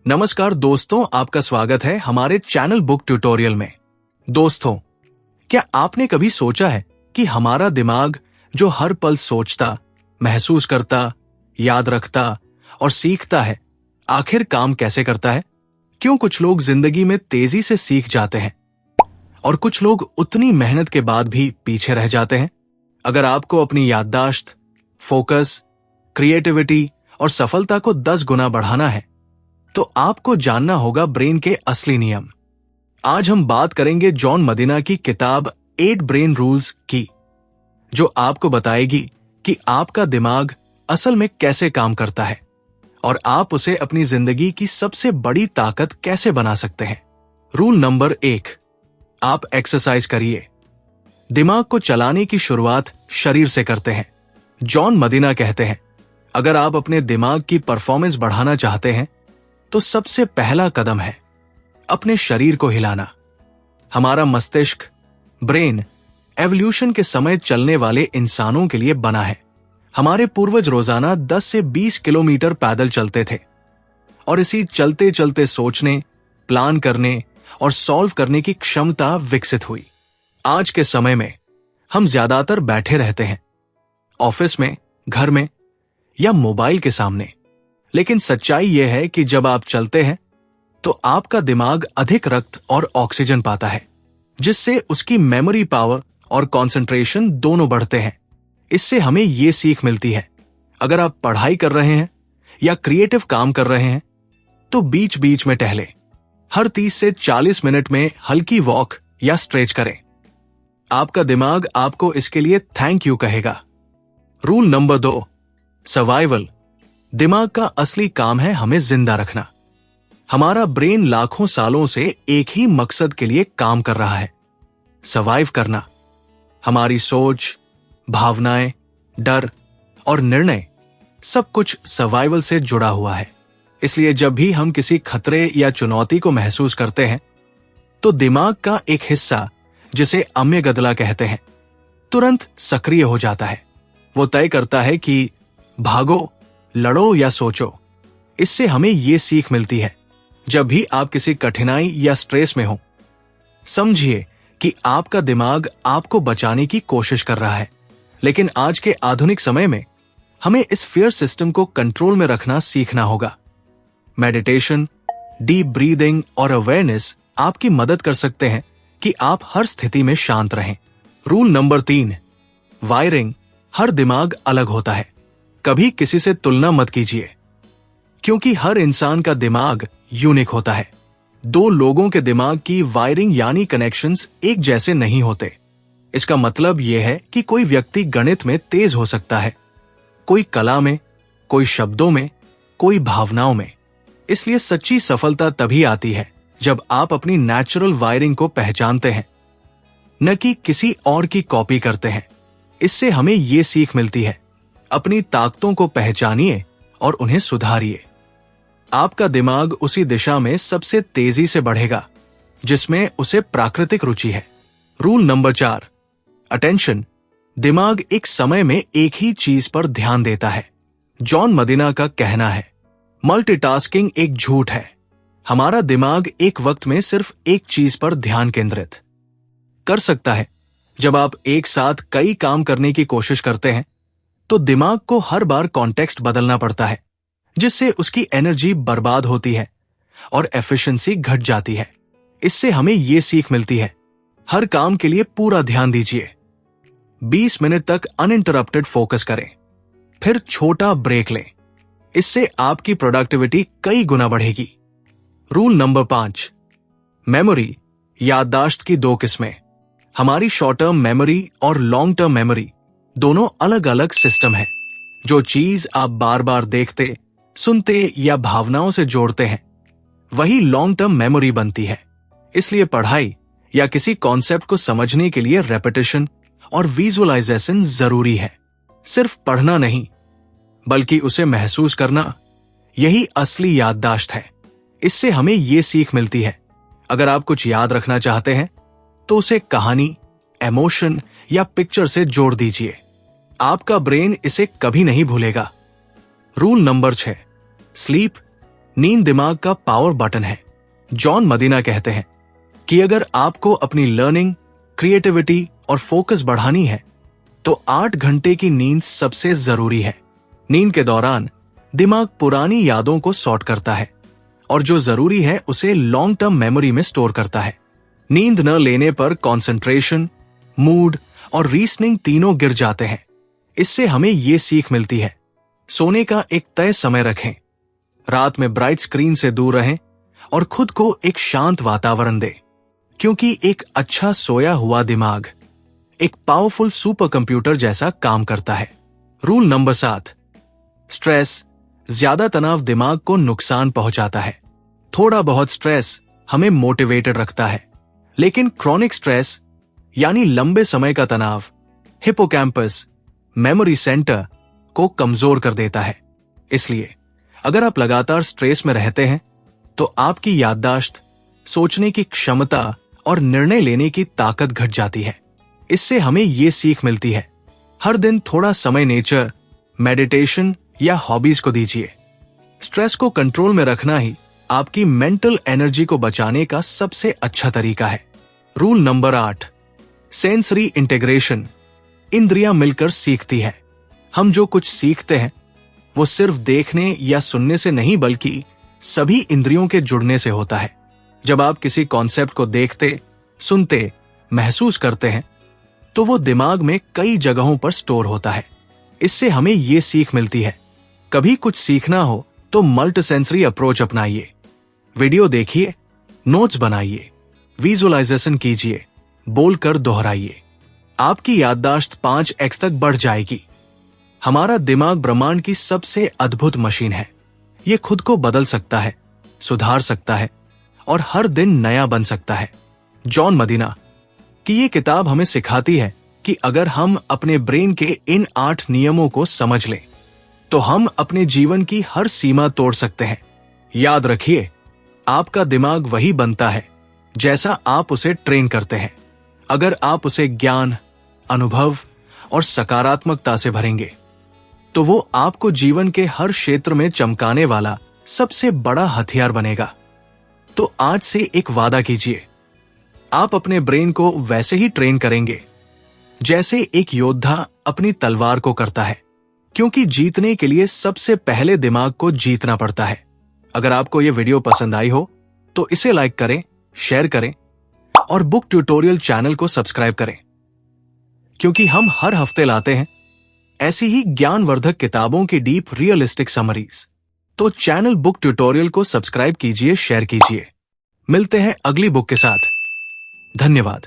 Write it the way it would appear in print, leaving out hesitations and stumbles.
नमस्कार दोस्तों, आपका स्वागत है हमारे चैनल बुक ट्यूटोरियल में। दोस्तों, क्या आपने कभी सोचा है कि हमारा दिमाग जो हर पल सोचता, महसूस करता, याद रखता और सीखता है, आखिर काम कैसे करता है? क्यों कुछ लोग जिंदगी में तेजी से सीख जाते हैं और कुछ लोग उतनी मेहनत के बाद भी पीछे रह जाते हैं? अगर आपको अपनी याददाश्त, फोकस, क्रिएटिविटी और सफलता को 10 गुना बढ़ाना है तो आपको जानना होगा ब्रेन के असली नियम। आज हम बात करेंगे जॉन मदीना की किताब 8 ब्रेन रूल्स की, जो आपको बताएगी कि आपका दिमाग असल में कैसे काम करता है और आप उसे अपनी जिंदगी की सबसे बड़ी ताकत कैसे बना सकते हैं। रूल नंबर 1, आप एक्सरसाइज करिए। दिमाग को चलाने की शुरुआत शरीर से करते हैं। जॉन मदीना कहते हैं, अगर आप अपने दिमाग की परफॉर्मेंस बढ़ाना चाहते हैं तो सबसे पहला कदम है अपने शरीर को हिलाना। हमारा मस्तिष्क, ब्रेन, एवोल्यूशन के समय चलने वाले इंसानों के लिए बना है। हमारे पूर्वज रोजाना 10 से 20 किलोमीटर पैदल चलते थे और इसी चलते चलते सोचने, प्लान करने और सॉल्व करने की क्षमता विकसित हुई। आज के समय में हम ज्यादातर बैठे रहते हैं, ऑफिस में, घर में या मोबाइल के सामने। लेकिन सच्चाई यह है कि जब आप चलते हैं तो आपका दिमाग अधिक रक्त और ऑक्सीजन पाता है, जिससे उसकी मेमोरी पावर और कंसंट्रेशन दोनों बढ़ते हैं। इससे हमें यह सीख मिलती है, अगर आप पढ़ाई कर रहे हैं या क्रिएटिव काम कर रहे हैं तो बीच बीच में टहलें। हर 30 से 40 मिनट में हल्की वॉक या स्ट्रेच करें। आपका दिमाग आपको इसके लिए थैंक यू कहेगा। Rule number 2, survival. दिमाग का असली काम है हमें जिंदा रखना। हमारा ब्रेन लाखों सालों से एक ही मकसद के लिए काम कर रहा है, सर्वाइव करना। हमारी सोच, भावनाएं, डर और निर्णय सब कुछ सर्वाइवल से जुड़ा हुआ है। इसलिए जब भी हम किसी खतरे या चुनौती को महसूस करते हैं तो दिमाग का एक हिस्सा, जिसे अम्यगदला कहते हैं, तुरंत सक्रिय हो जाता है। वो तय करता है कि भागो, लड़ो या सोचो। इससे हमें यह सीख मिलती है, जब भी आप किसी कठिनाई या स्ट्रेस में हो, समझिए कि आपका दिमाग आपको बचाने की कोशिश कर रहा है। लेकिन आज के आधुनिक समय में हमें इस फियर सिस्टम को कंट्रोल में रखना सीखना होगा। मेडिटेशन, डीप ब्रीदिंग और अवेयरनेस आपकी मदद कर सकते हैं कि आप हर स्थिति में शांत रहें। Rule number 3, wiring. हर दिमाग अलग होता है, कभी किसी से तुलना मत कीजिए, क्योंकि हर इंसान का दिमाग यूनिक होता है। 2 लोगों के दिमाग की वायरिंग यानी कनेक्शंस एक जैसे नहीं होते। इसका मतलब यह है कि कोई व्यक्ति गणित में तेज हो सकता है, कोई कला में, कोई शब्दों में, कोई भावनाओं में। इसलिए सच्ची सफलता तभी आती है जब आप अपनी नेचुरल वायरिंग को पहचानते हैं, न कि किसी और की कॉपी करते हैं। इससे हमें यह सीख मिलती है, अपनी ताकतों को पहचानिए और उन्हें सुधारिए। आपका दिमाग उसी दिशा में सबसे तेजी से बढ़ेगा जिसमें उसे प्राकृतिक रुचि है। Rule number 4, attention. दिमाग एक समय में एक ही चीज पर ध्यान देता है। जॉन मदीना का कहना है, मल्टीटास्किंग एक झूठ है। हमारा दिमाग एक वक्त में सिर्फ एक चीज पर ध्यान केंद्रित कर सकता है। जब आप एक साथ कई काम करने की कोशिश करते हैं तो दिमाग को हर बार कॉन्टेक्स्ट बदलना पड़ता है, जिससे उसकी एनर्जी बर्बाद होती है और एफिशिएंसी घट जाती है। इससे हमें यह सीख मिलती है, हर काम के लिए पूरा ध्यान दीजिए। 20 मिनट तक अनइंटरप्टेड फोकस करें, फिर छोटा ब्रेक लें। इससे आपकी प्रोडक्टिविटी कई गुना बढ़ेगी। Rule number 5, memory. याददाश्त की 2 किस्में। हमारी शॉर्ट टर्म मेमोरी और लॉन्ग टर्म मेमोरी दोनों अलग अलग सिस्टम है। जो चीज आप बार बार देखते, सुनते या भावनाओं से जोड़ते हैं, वही लॉन्ग टर्म मेमोरी बनती है। इसलिए पढ़ाई या किसी कॉन्सेप्ट को समझने के लिए रेपिटेशन और विजुअलाइजेशन जरूरी है। सिर्फ पढ़ना नहीं, बल्कि उसे महसूस करना, यही असली याददाश्त है। इससे हमें यह सीख मिलती है, अगर आप कुछ याद रखना चाहते हैं तो उसे कहानी, इमोशन या पिक्चर से जोड़ दीजिए। आपका ब्रेन इसे कभी नहीं भूलेगा। Rule number 6, sleep. नींद दिमाग का पावर बटन है। जॉन मदीना कहते हैं कि अगर आपको अपनी लर्निंग, क्रिएटिविटी और फोकस बढ़ानी है तो 8 घंटे की नींद सबसे जरूरी है। नींद के दौरान दिमाग पुरानी यादों को सॉर्ट करता है और जो जरूरी है उसे लॉन्ग टर्म मेमोरी में स्टोर करता है। नींद न लेने पर कंसंट्रेशन, मूड और रीजनिंग तीनों गिर जाते हैं। इससे हमें ये सीख मिलती है, सोने का एक तय समय रखें, रात में ब्राइट स्क्रीन से दूर रहें और खुद को एक शांत वातावरण दें, क्योंकि एक अच्छा सोया हुआ दिमाग एक पावरफुल सुपर कंप्यूटर जैसा काम करता है। रूल नंबर 7, स्ट्रेस, ज्यादा तनाव दिमाग को नुकसान पहुंचाता है। थोड़ा बहुत स्ट्रेस हमें मोटिवेटेड रखता है, लेकिन क्रॉनिक स्ट्रेस यानी लंबे समय का तनाव हिपोकैम्पस, मेमोरी सेंटर को कमजोर कर देता है। इसलिए अगर आप लगातार स्ट्रेस में रहते हैं तो आपकी याददाश्त, सोचने की क्षमता और निर्णय लेने की ताकत घट जाती है। इससे हमें यह सीख मिलती है, हर दिन थोड़ा समय नेचर, मेडिटेशन या हॉबीज को दीजिए। स्ट्रेस को कंट्रोल में रखना ही आपकी मेंटल एनर्जी को बचाने का सबसे अच्छा तरीका है। रूल नंबर 8, सेंसरी इंटीग्रेशन, इंद्रियां मिलकर सीखती है। हम जो कुछ सीखते हैं वो सिर्फ देखने या सुनने से नहीं बल्कि सभी इंद्रियों के जुड़ने से होता है। जब आप किसी कॉन्सेप्ट को देखते, सुनते, महसूस करते हैं तो वो दिमाग में कई जगहों पर स्टोर होता है। इससे हमें ये सीख मिलती है, कभी कुछ सीखना हो तो मल्टी सेंसरी अप्रोच अपनाइए। वीडियो देखिए, नोट्स बनाइए, विजुअलाइजेशन कीजिए, बोलकर दोहराइए। आपकी याददाश्त 5x तक बढ़ जाएगी। हमारा दिमाग ब्रह्मांड की सबसे अद्भुत मशीन है। ये खुद को बदल सकता है, सुधार सकता है और हर दिन नया बन सकता है। जॉन मदीना की ये किताब हमें सिखाती है कि अगर हम अपने ब्रेन के इन 8 नियमों को समझ लें तो हम अपने जीवन की हर सीमा तोड़ सकते हैं। याद रखिए, आपका दिमाग वही बनता है जैसा आप उसे ट्रेन करते हैं। अगर आप उसे ज्ञान, अनुभव और सकारात्मकता से भरेंगे तो वो आपको जीवन के हर क्षेत्र में चमकाने वाला सबसे बड़ा हथियार बनेगा। तो आज से एक वादा कीजिए, आप अपने ब्रेन को वैसे ही ट्रेन करेंगे जैसे एक योद्धा अपनी तलवार को करता है, क्योंकि जीतने के लिए सबसे पहले दिमाग को जीतना पड़ता है। अगर आपको यह वीडियो पसंद आई हो तो इसे लाइक करें, शेयर करें और बुक ट्यूटोरियल चैनल को सब्सक्राइब करें, क्योंकि हम हर हफ्ते लाते हैं ऐसी ही ज्ञानवर्धक किताबों की डीप रियलिस्टिक समरीज। तो चैनल बुक ट्यूटोरियल को सब्सक्राइब कीजिए, शेयर कीजिए। मिलते हैं अगली बुक के साथ। धन्यवाद।